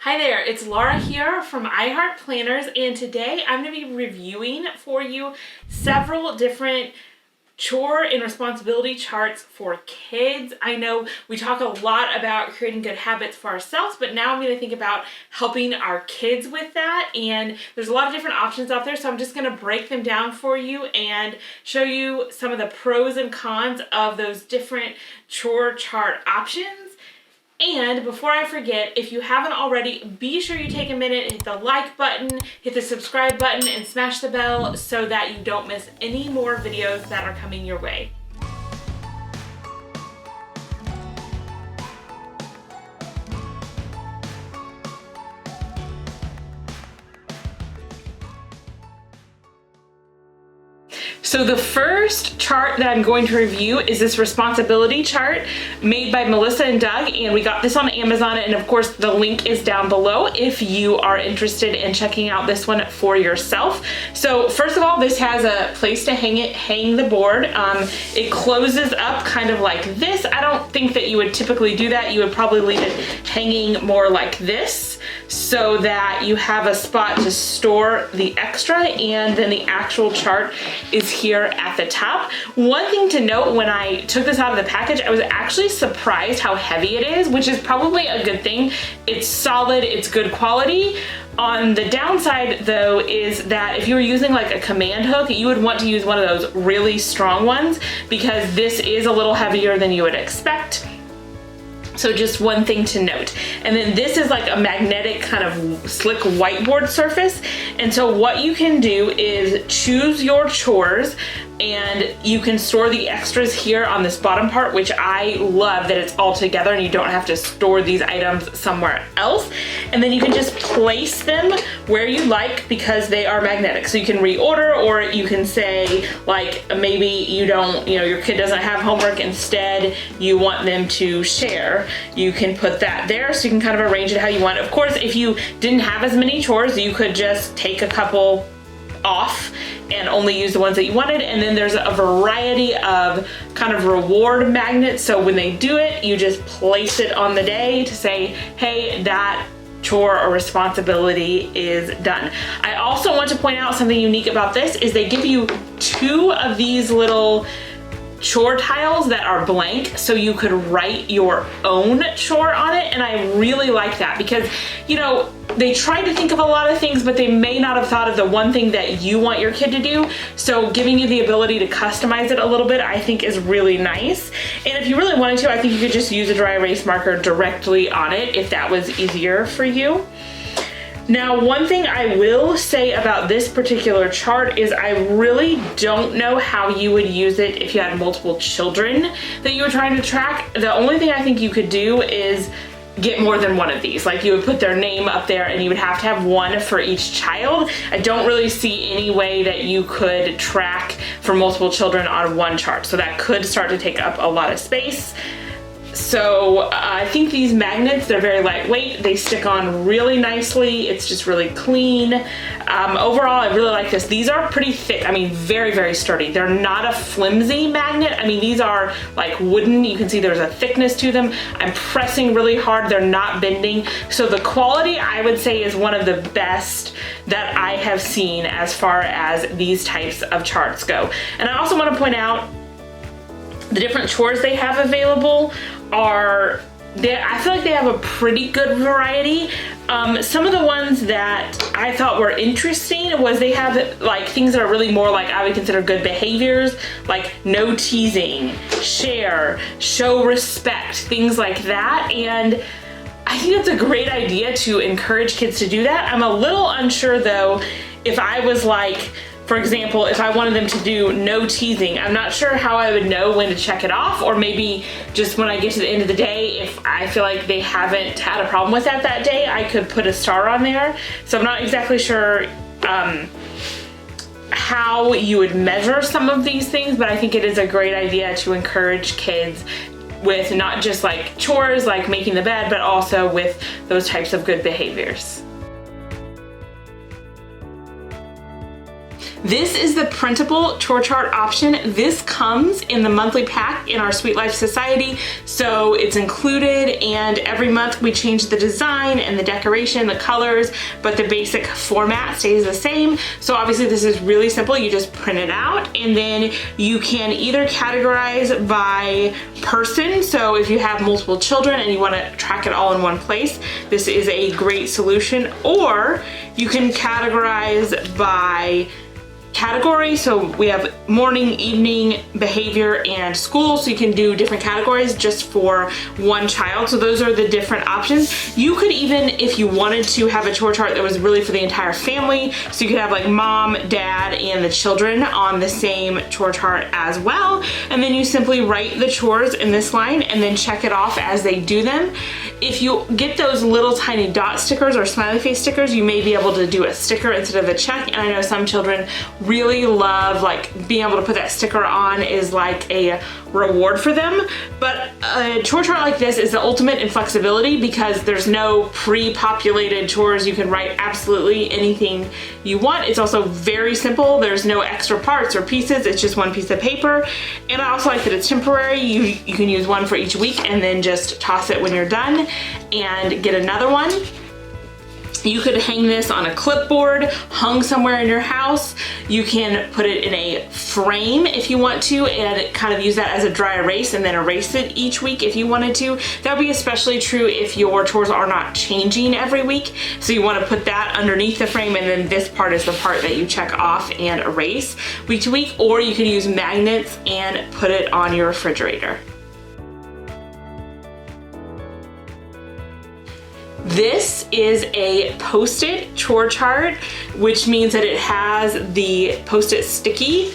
Hi there, it's Laura here from iHeart Planners, and today I'm going to be reviewing for you several different chore and responsibility charts for kids. I know we talk a lot about creating good habits for ourselves, but now I'm going to think about helping our kids with that, and there's a lot of different options out there, so I'm just going to break them down for you and show you some of the pros and cons of those different chore chart options. And before I forget, if you haven't already, be sure you take a minute, hit the like button, hit the subscribe button, and smash the bell so that you don't miss any more videos that are coming your way. So the first chart that I'm going to review is this responsibility chart made by Melissa and Doug, and we got this on Amazon, and of course the link is down below if you are interested in checking out this one for yourself. So first of all, this has a place to hang the board. It closes up kind of like this. I don't think that you would typically do that. You would probably leave it hanging more like this so that you have a spot to store the extra, and then the actual chart is here at the top. One thing to note, when I took this out of the package, I was actually surprised how heavy it is, which is probably a good thing. It's solid, it's good quality. On the downside though is that if you were using like a command hook, you would want to use one of those really strong ones because this is a little heavier than you would expect. So just one thing to note. And then this is like a magnetic kind of slick whiteboard surface. And so what you can do is choose your chores, and you can store the extras here on this bottom part, which I love that it's all together and you don't have to store these items somewhere else. And then you can just place them where you like because they are magnetic. So you can reorder, or you can say like maybe you don't, your kid doesn't have homework, instead you want them to share. You can put that there, so you can kind of arrange it how you want. Of course, if you didn't have as many chores, you could just take a couple off and only use the ones that you wanted. And then there's a variety of kind of reward magnets, so when they do it, you just place it on the day to say, hey, that chore or responsibility is done. I also want to point out something unique about this is they give you 2 of these little chore tiles that are blank, so you could write your own chore on it, and I really like that because they try to think of a lot of things, but they may not have thought of the one thing that you want your kid to do. So giving you the ability to customize it a little bit, I think, is really nice. And if you really wanted to, I think you could just use a dry erase marker directly on it if that was easier for you. Now, one thing I will say about this particular chart is I really don't know how you would use it if you had multiple children that you were trying to track. The only thing I think you could do is get more than one of these. Like, you would put their name up there and you would have to have one for each child. I don't really see any way that you could track for multiple children on one chart. So that could start to take up a lot of space. So I think these magnets, they're very lightweight. They stick on really nicely. It's just really clean. Overall, I really like this. These are pretty thick. I mean, very, very sturdy. They're not a flimsy magnet. I mean, these are like wooden. You can see there's a thickness to them. I'm pressing really hard. They're not bending. So the quality, I would say, is one of the best that I have seen as far as these types of charts go. And I also want to point out the different chores they have available I feel like they have a pretty good variety. Some of the ones that I thought were interesting was they have like things that are really more like I would consider good behaviors, like no teasing, share, show respect, things like that. And I think it's a great idea to encourage kids to do that. I'm a little unsure though, if I was like, for example, if I wanted them to do no teasing, I'm not sure how I would know when to check it off, or maybe just when I get to the end of the day, if I feel like they haven't had a problem with that day, I could put a star on there. So I'm not exactly sure how you would measure some of these things, but I think it is a great idea to encourage kids with not just like chores like making the bed, but also with those types of good behaviors. This is the printable chore chart option. This comes in the monthly pack in our Sweet Life Society, so it's included, and every month we change the design and the decoration, the colors, but the basic format stays the same. So obviously this is really simple. You just print it out, and then you can either categorize by person. So if you have multiple children and you want to track it all in one place, this is a great solution. Or you can categorize by category. So we have morning, evening, behavior, and school. So you can do different categories just for one child. So those are the different options. You could even, if you wanted to, have a chore chart that was really for the entire family. So you could have like mom, dad, and the children on the same chore chart as well. And then you simply write the chores in this line and then check it off as they do them. If you get those little tiny dot stickers or smiley face stickers, you may be able to do a sticker instead of a check. And I know some children really love, like, being able to put that sticker on is like a reward for them. But a chore chart like this is the ultimate in flexibility because there's no pre-populated chores. You can write absolutely anything you want. It's also very simple. There's no extra parts or pieces. It's just one piece of paper. And I also like that it's temporary. You can use one for each week and then just toss it when you're done and get another one. You could hang this on a clipboard, hung somewhere in your house. You can put it in a frame if you want to, and kind of use that as a dry erase and then erase it each week if you wanted to. That would be especially true if your chores are not changing every week. So you want to put that underneath the frame, and then this part is the part that you check off and erase week to week. Or you could use magnets and put it on your refrigerator. This is a Post-it chore chart, which means that it has the Post-it sticky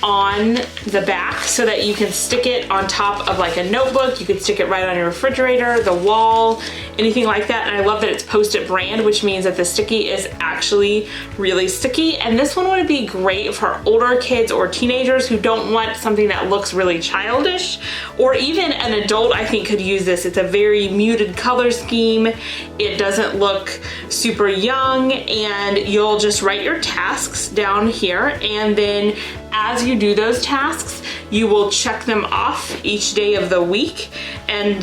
on the back so that you can stick it on top of like a notebook. You could stick it right on your refrigerator, the wall, anything like that. And I love that it's Post-it brand, which means that the sticky is actually really sticky. And this one would be great for older kids or teenagers who don't want something that looks really childish, or even an adult I think could use this. It's a very muted color scheme. It doesn't look super young, and you'll just write your tasks down here, and then as you do those tasks, you will check them off each day of the week. And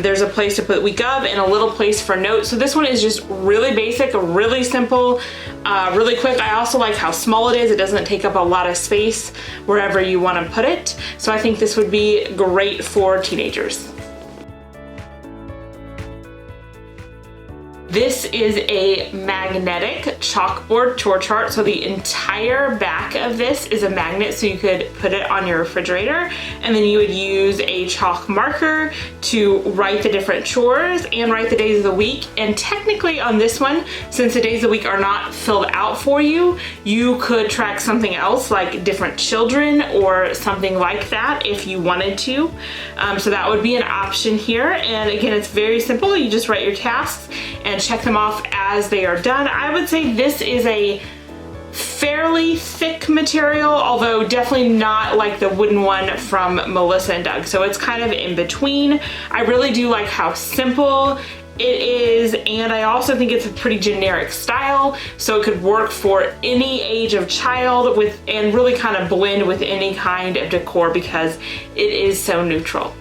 there's a place to put week of and a little place for notes. So this one is just really basic, really simple, really quick. I also like how small it is. It doesn't take up a lot of space wherever you want to put it. So I think this would be great for teenagers. This is a magnetic chalkboard chore chart. So the entire back of this is a magnet, so you could put it on your refrigerator, and then you would use a chalk marker to write the different chores and write the days of the week. And technically on this one, since the days of the week are not filled out for you, you could track something else like different children or something like that if you wanted to. So that would be an option here. And again, it's very simple. You just write your tasks and check them off as they are done. I would say this is a fairly thick material, although definitely not like the wooden one from Melissa and Doug. So it's kind of in between. I really do like how simple it is, and I also think it's a pretty generic style, so it could work for any age of child and really kind of blend with any kind of decor because it is so neutral.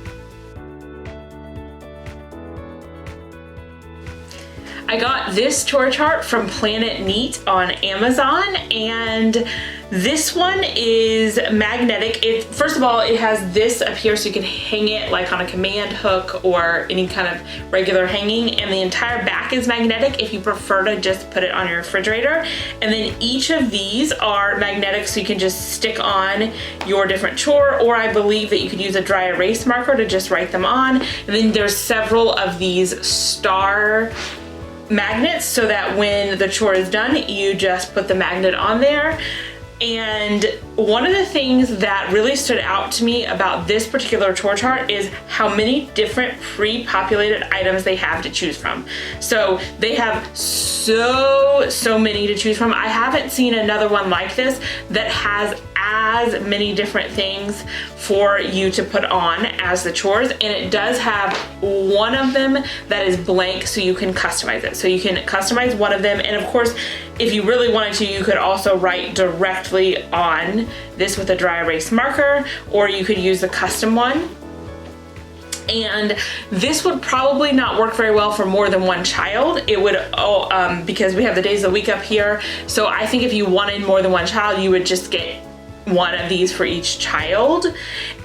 I got this chore chart from Planet Neat on Amazon, and this one is magnetic. First of all, it has this up here so you can hang it like on a command hook or any kind of regular hanging, and the entire back is magnetic if you prefer to just put it on your refrigerator. And then each of these are magnetic, so you can just stick on your different chore, or I believe that you could use a dry erase marker to just write them on. And then there's several of these star magnets so that when the chore is done, you just put the magnet on there. And one of the things that really stood out to me about this particular chore chart is how many different pre-populated items they have to choose from. So they have so many to choose from. I haven't seen another one like this that has as many different things for you to put on as the chores, and it does have one of them that is blank, so you can customize it. So you can customize one of them, and of course, if you really wanted to, you could also write directly on this with a dry erase marker, or you could use the custom one. And this would probably not work very well for more than one child. It would, because we have the days of the week up here. So I think if you wanted more than one child, you would just get one of these for each child.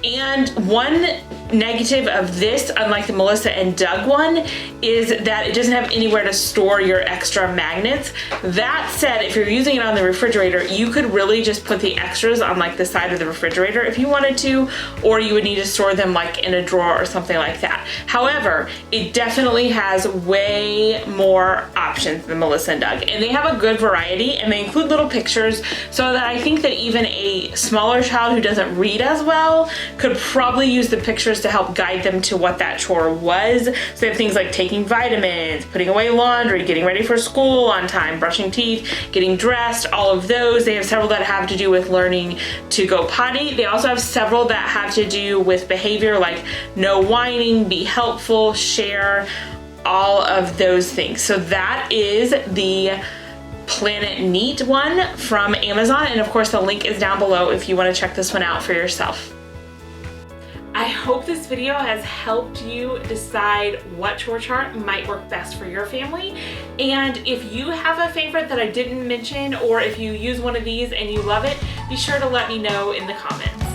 And one negative of this, unlike the Melissa and Doug one, is that it doesn't have anywhere to store your extra magnets. That said, if you're using it on the refrigerator, you could really just put the extras on like the side of the refrigerator if you wanted to, or you would need to store them like in a drawer or something like that. However, it definitely has way more options than Melissa and Doug, and they have a good variety, and they include little pictures, so that I think that even a smaller child who doesn't read as well could probably use the pictures to help guide them to what that chore was. So they have things like taking vitamins, putting away laundry, getting ready for school on time, brushing teeth, getting dressed, all of those. They have several that have to do with learning to go potty. They also have several that have to do with behavior, like no whining, be helpful, share, all of those things. So that is the Planet Neat one from Amazon, and of course the link is down below if you want to check this one out for yourself. I hope this video has helped you decide what chore chart might work best for your family. And if you have a favorite that I didn't mention, or if you use one of these and you love it, be sure to let me know in the comments.